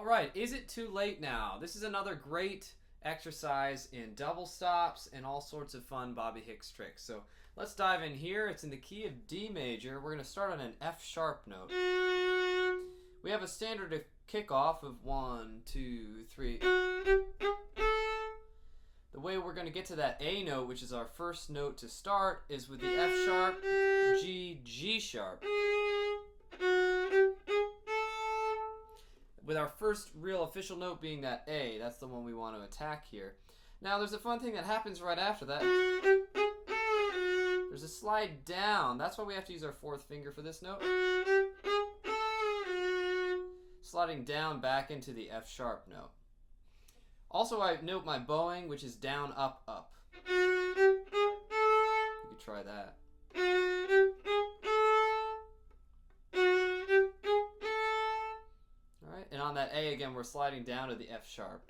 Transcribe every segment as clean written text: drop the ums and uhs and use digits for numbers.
All right, is it too late now? This is another great exercise in double stops and all sorts of fun Bobby Hicks tricks. So let's dive in here. It's in the key of D major. We're going to start on an F sharp note. We have a standard kickoff of 1, 2, 3. The way we're going to get to that A note, which is our first note to start, is with the F sharp, G, G sharp. With our first real official note being that A. That's the one we want to attack here. Now there's a fun thing that happens right after that. There's a slide down. That's why we have to use our fourth finger for this note. Sliding down back into the F sharp note. Also, I note my bowing, which is down, up, up. You could try that. Alright, and on that A again, we're sliding down to the F sharp.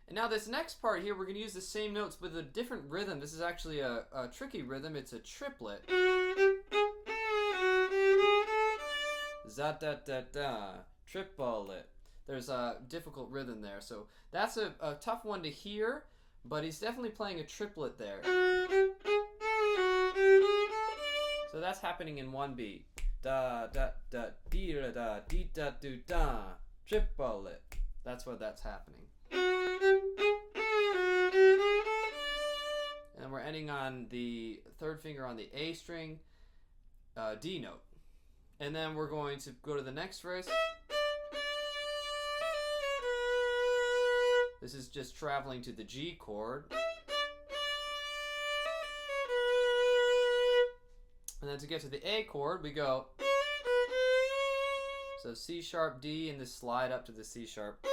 And now this next part here, we're going to use the same notes with a different rhythm. This is actually a tricky rhythm. It's a triplet. Za-da-da-da, triplet. There's a difficult rhythm there. So that's a tough one to hear, but he's definitely playing a triplet there. So that's happening in one beat. Da da da dee da da dee da do da. Triplet. That's what that's happening. And then we're ending on the third finger on the A string, D note. And then we're going to go to the next phrase. This is just traveling to the G chord. And then to get to the A chord, we go. So C sharp, D, and this slide up to the C sharp.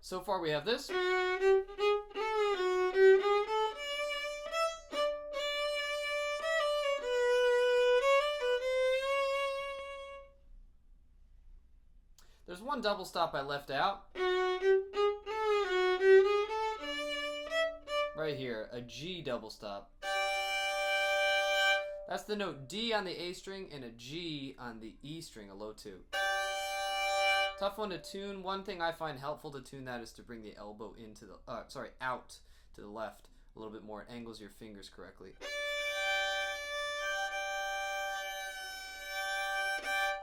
So far we have this. There's one double stop I left out. Right here, a G double stop. That's the note D on the A string and a G on the E string, a low 2. Tough one to tune. One thing I find helpful to tune that is to bring the elbow into the, out to the left a little bit more. It angles your fingers correctly.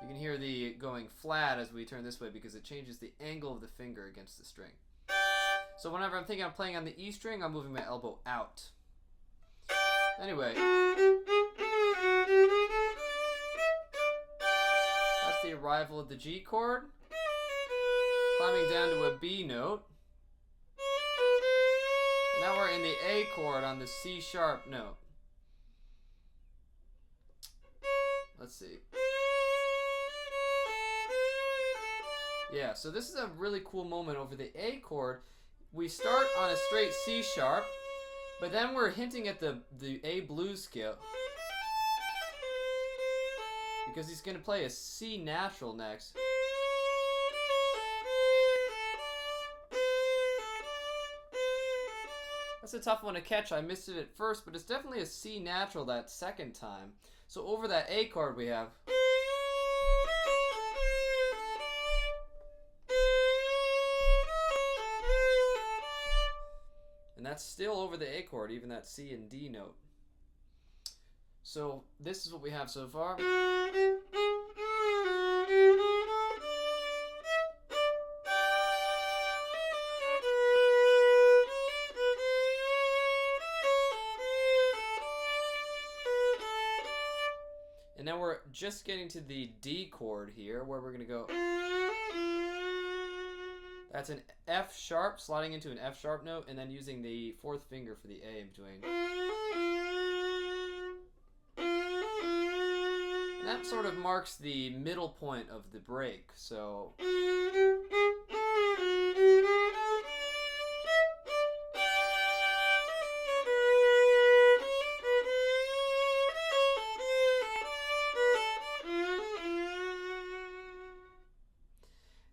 You can hear the going flat as we turn this way because it changes the angle of the finger against the string. So whenever I'm thinking I'm playing on the E string, I'm moving my elbow out. Anyway. That's the arrival of the G chord. Climbing down to a B note. Now we're in the A chord on the C sharp note. Let's see. Yeah, so this is a really cool moment over the A chord. We start on a straight C sharp, but then we're hinting at the A blues scale. Because he's going to play a C natural next. That's a tough one to catch. I missed it at first, but it's definitely a C natural that second time. So over that A chord we have. And that's still over the A chord, even that C and D note. So this is what we have so far. And now we're just getting to the D chord here, where we're going to go. That's an F sharp, sliding into an F sharp note, and then using the fourth finger for the A in between. And that sort of marks the middle point of the break, so.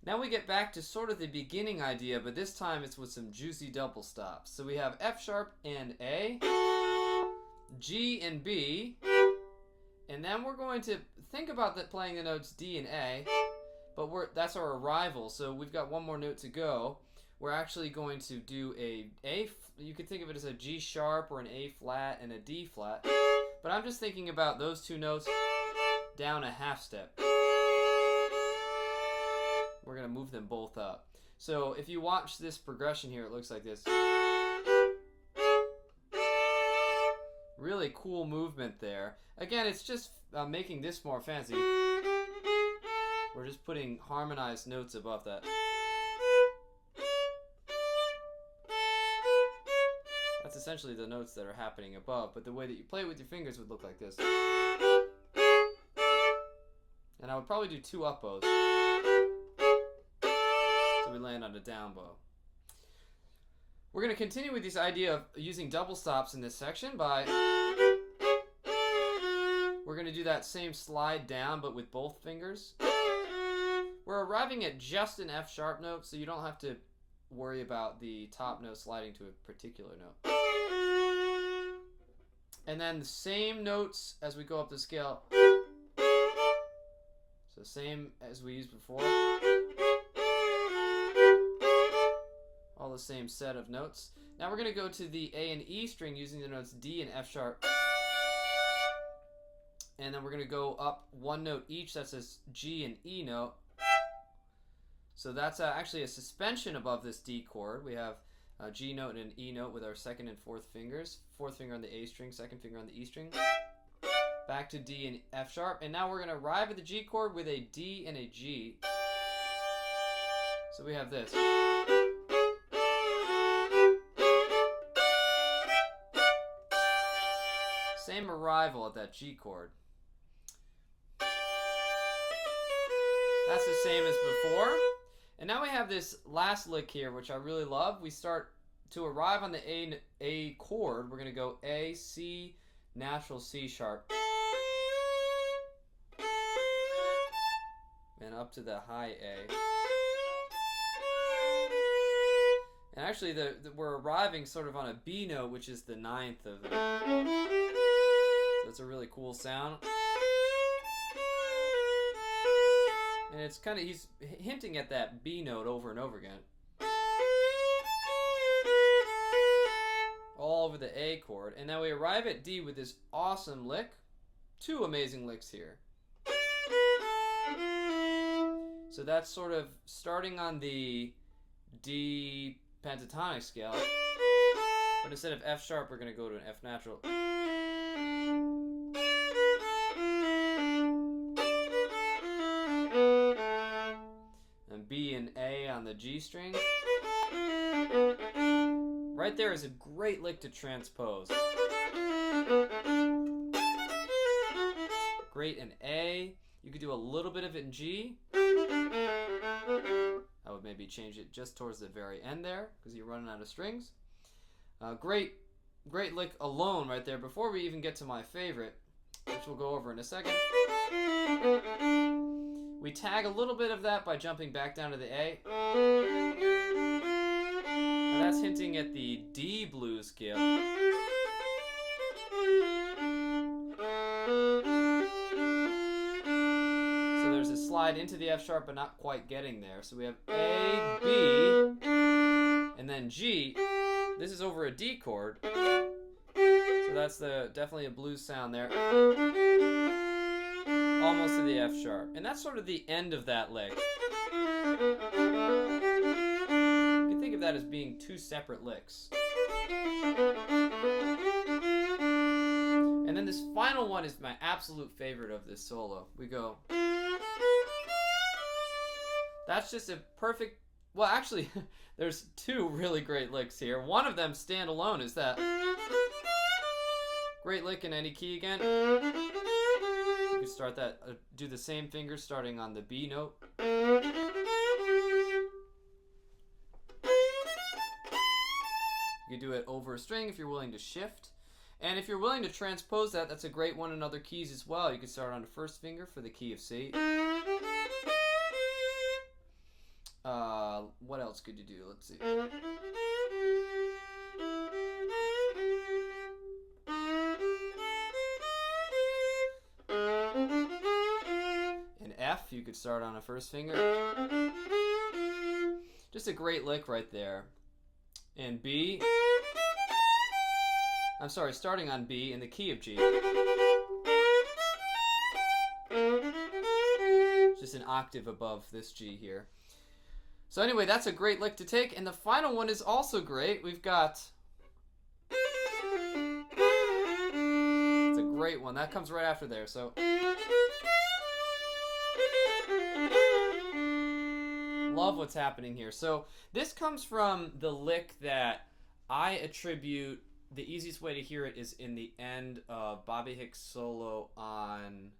Now we get back to sort of the beginning idea, but this time it's with some juicy double stops. So we have F sharp and A, G and B, and then we're going to think about playing the notes D and A, but that's our arrival, so we've got one more note to go. We're actually going to do you could think of it as a G sharp or an A flat and a D flat, but I'm just thinking about those two notes down a half step. We're going to move them both up. So if you watch this progression here, it looks like this. Really cool movement there. Again, it's just making this more fancy. We're just putting harmonized notes above that. That's essentially the notes that are happening above, but the way that you play it with your fingers would look like this. And I would probably do 2 up bows, so we land on a down bow. We're going to continue with this idea of using double stops in this section by... We're going to do that same slide down, but with both fingers. We're arriving at just an F sharp note, so you don't have to worry about the top note sliding to a particular note. And then the same notes as we go up the scale. So same as we used before. All the same set of notes. Now we're going to go to the A and E string using the notes D and F sharp. And then we're going to go up one note each. That's a G and E note. So that's actually a suspension above this D chord. We have a G note and an E note with our second and fourth fingers. Fourth finger on the A string, second finger on the E string. Back to D and F sharp. And now we're going to arrive at the G chord with a D and a G. So we have this. Same arrival at that G chord. That's the same as before. And now we have this last lick here, which I really love. We start to arrive on the A chord. We're going to go A, C, natural C sharp. And up to the high A. And actually, we're arriving sort of on a B note, which is the 9th of it. So it's a really cool sound. And it's kind of, he's hinting at that B note over and over again. All over the A chord. And now we arrive at D with this awesome lick. 2 amazing licks here. So that's sort of starting on the D pentatonic scale. But instead of F sharp, we're going to go to an F natural. B and A on the G string. Right there is a great lick to transpose. Great in A. You could do a little bit of it in G. I would maybe change it just towards the very end there because you're running out of strings. Great lick alone right there before we even get to my favorite, which we'll go over in a second. We tag a little bit of that by jumping back down to the A. And that's hinting at the D blues scale. So there's a slide into the F sharp but not quite getting there. So we have A, B, and then G. This is over a D chord. So that's definitely a blues sound there. Almost to the F sharp. And that's sort of the end of that lick. You can think of that as being 2 separate licks. And then this final one is my absolute favorite of this solo. We go. That's just a perfect... Well, actually, there's 2 really great licks here. One of them, stand alone, is that. Great lick in any key again. You can start that, do the same finger starting on the B note. You can do it over a string if you're willing to shift. And if you're willing to transpose that, that's a great one in other keys as well. You can start on the first finger for the key of C. What else could you do? Let's see. you could start on a first finger. Just a great lick right there. And B. I'm sorry, starting on B in the key of G. Just an octave above this G here. So anyway, that's a great lick to take. And the final one is also great. We've got... It's a great one. That comes right after there. So... Love what's happening here. So this comes from the lick that I attribute... The easiest way to hear it is in the end of Bobby Hicks' solo on...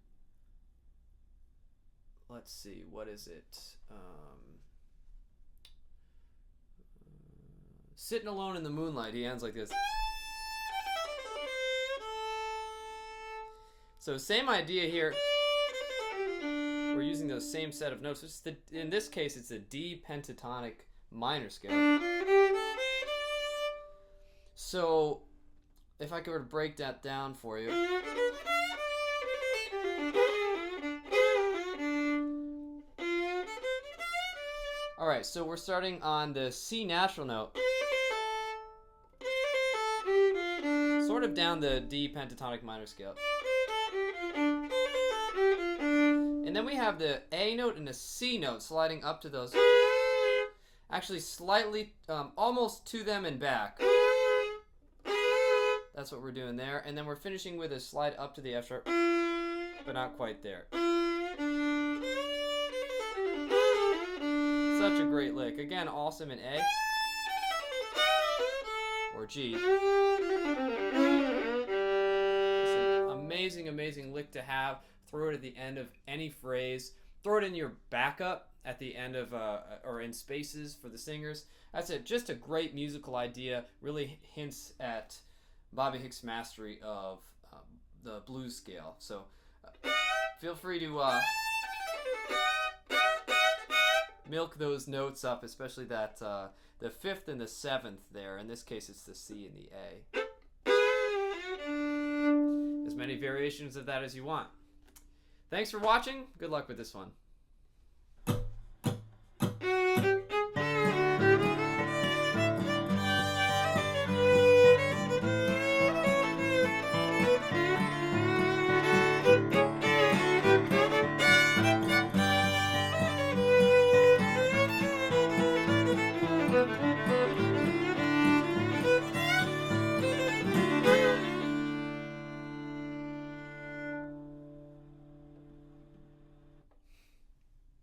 Let's see, what is it? Sitting Alone in the Moonlight. He ends like this. So same idea here. We're using those same set of notes. It's in this case, it's a D pentatonic minor scale. So if I could break that down for you. Alright, so we're starting on the C natural note. Sort of down the D pentatonic minor scale. And then we have the A note and the C note sliding up to those. Actually slightly, almost to them and back. That's what we're doing there. And then we're finishing with a slide up to the F sharp, but not quite there. Such a great lick. Again, awesome in A or G. It's an amazing, amazing lick to have. Throw it at the end of any phrase. Throw it in your backup at the end of, or in spaces for the singers. That's it. Just a great musical idea. Really hints at Bobby Hicks' mastery of the blues scale. So feel free to milk those notes up, especially that the 5th and the 7th there. In this case, it's the C and the A. As many variations of that as you want. Thanks for watching. Good luck with this one.